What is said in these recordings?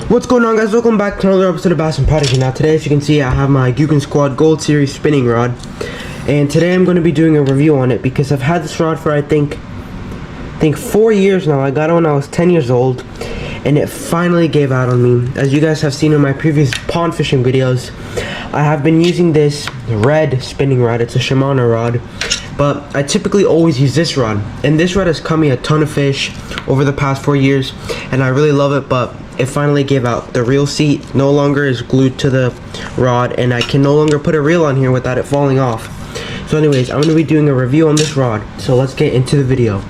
What's going on, guys? Welcome back to another episode of Bass and Prodigy. Now today, as you can see, I have my Googan Squad Gold Series spinning rod, and today I'm going to be doing a review on it because I've had this rod for I think 4 years now. I got it when I was 10 years old, and it finally gave out on me. As you guys have seen in my previous pond fishing videos, I have been using this red spinning rod. It's a Shimano rod, but I typically always use this rod, and this rod has caught me a ton of fish over the past 4 years, and I really love it. But it finally gave out. The reel seat no longer is glued to the rod, and I can no longer put a reel on here without it falling off. So anyways, I'm going to be doing a review on this rod, so let's get into the video.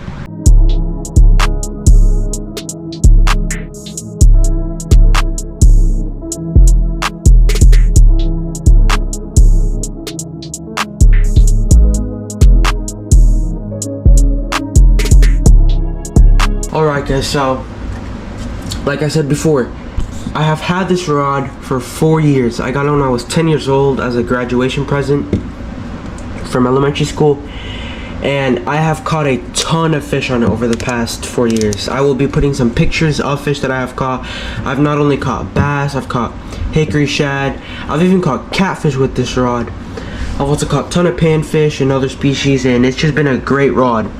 Alright guys, so like I said before, I have had this rod for 4 years. I got it when I was 10 years old as a graduation present from elementary school, and I have caught a ton of fish on it over the past 4 years. I will be putting some pictures of fish that I have caught. I've not only caught bass, I've caught hickory shad, I've even caught catfish with this rod. I've also caught a ton of panfish and other species, and it's just been a great rod.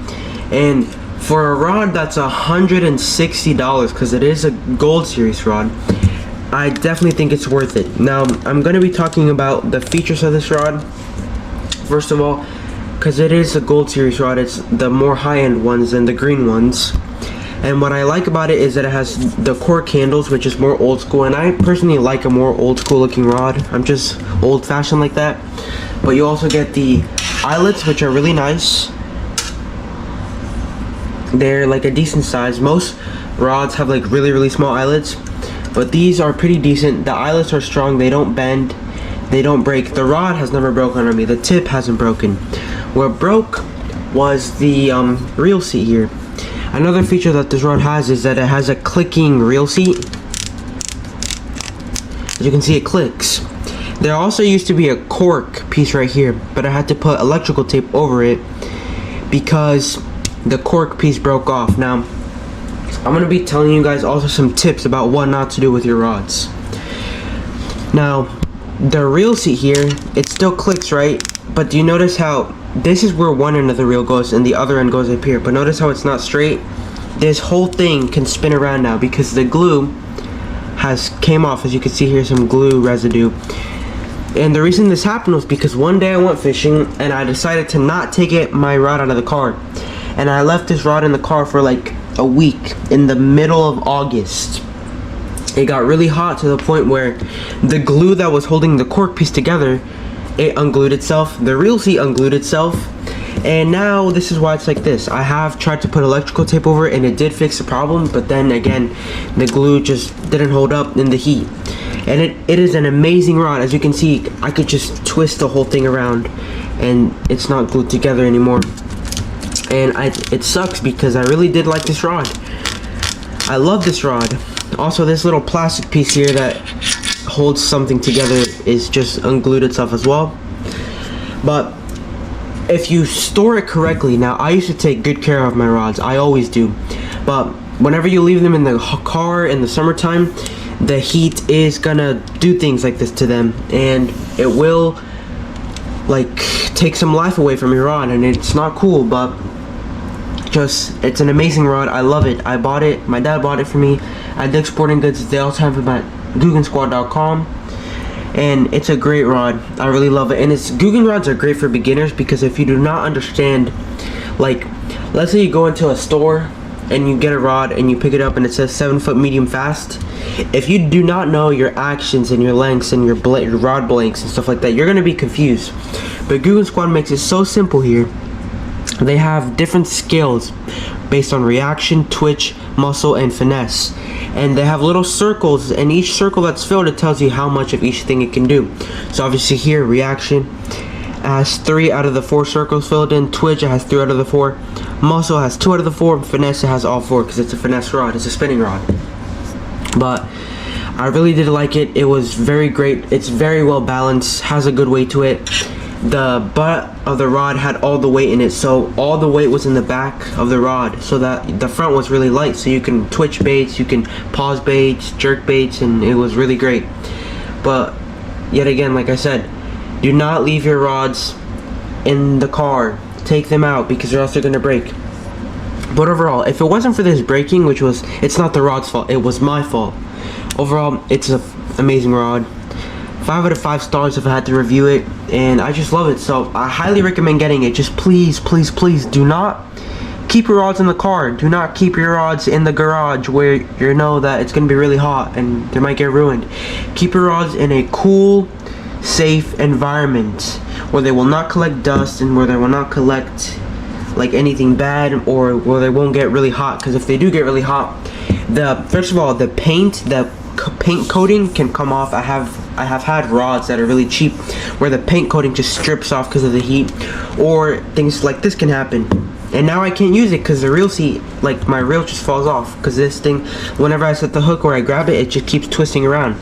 And for a rod that's $160, because it is a Gold Series rod, I definitely think it's worth it. Now, I'm going to be talking about the features of this rod. First of all, because it is a Gold Series rod, it's the more high-end ones than the green ones. And what I like about it is that it has the cork handles, which is more old school, and I personally like a more old school looking rod. I'm just old-fashioned like that. But you also get the eyelets, which are really nice. They're like a decent size. Most rods have like really small eyelets, but these are pretty decent. The eyelets are strong, they don't bend, they don't break. The rod has never broken on me. The tip hasn't broken. What broke was the reel seat here. Another feature that this rod has is that it has a clicking reel seat. As you can see, it clicks. There also used to be a cork piece right here, but I had to put electrical tape over it because the cork piece broke off. Now, I'm going to be telling you guys also some tips about what not to do with your rods. Now, the reel seat here, it still clicks, right? But do you notice how this is where one end of the reel goes and the other end goes up here? But notice how it's not straight? This whole thing can spin around now because the glue came off. As you can see here, some glue residue. And the reason this happened was because one day I went fishing and I decided to not take my rod out of the car. And I left this rod in the car for like a week in the middle of August. It got really hot to the point where the glue that was holding the cork piece together, it unglued itself. The reel seat unglued itself. And now this is why it's like this. I have tried to put electrical tape over it, and it did fix the problem, but then again, the glue just didn't hold up in the heat. And it is an amazing rod. As you can see, I could just twist the whole thing around and it's not glued together anymore. And it sucks because I really did like this rod. I love this rod. Also, this little plastic piece here that holds something together is just unglued itself as well. But if you store it correctly, now I used to take good care of my rods, I always do, but whenever you leave them in the car in the summertime, the heat is gonna do things like this to them, and it will like take some life away from your rod, and it's not cool. But it's an amazing rod. I love it. I bought it, my dad bought it for me at Dick's Sporting Goods. They also have it at GooganSquad.com, and it's a great rod. I really love it. And Googan rods are great for beginners because if you do not understand, like let's say you go into a store and you get a rod and you pick it up and it says 7-foot medium fast. If you do not know your actions and your lengths and your rod blanks and stuff like that, you're gonna be confused. But Googan Squad makes it so simple here. They have different scales based on reaction, twitch, muscle, and finesse. And they have little circles, and each circle that's filled, it tells you how much of each thing it can do. So obviously here, reaction has 3 out of the 4 circles filled in. Twitch, it has 3 out of the 4. Muscle has 2 out of the 4. Finesse, it has all 4 because it's a finesse rod. It's a spinning rod. But I really did like it. It was very great. It's very well balanced, has a good weight to it. the butt of the rod had all the weight in it, so all the weight was in the back of the rod, so that the front was really light, so you can twitch baits, you can pause baits, jerk baits, and it was really great. But yet again, like I said, do not leave your rods in the car. Take them out, because or else they're gonna break. But overall, if it wasn't for this breaking, it's not the rod's fault, it was my fault. Overall, it's an amazing rod. 5 out of 5 stars if I had to review it, and I just love it, so I highly recommend getting it. Just please, please, please do not keep your rods in the car. Do not keep your rods in the garage where you know that it's going to be really hot and they might get ruined. Keep your rods in a cool, safe environment where they will not collect dust and where they will not collect like anything bad, or where they won't get really hot, because if they do get really hot, first of all, the paint coating can come off. I have had rods that are really cheap where the paint coating just strips off because of the heat, or things like this can happen. And now I can't use it because the reel seat, like my reel just falls off, because this thing, whenever I set the hook or I grab it, it just keeps twisting around.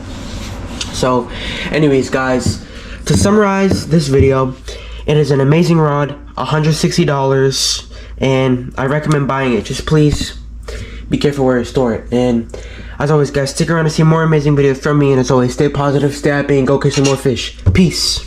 So anyways guys, to summarize this video, it is an amazing rod, $160, and I recommend buying it. Just please be careful where you store it. And as always guys, stick around to see more amazing videos from me, and as always, stay positive, stay happy, and go catch some more fish. Peace.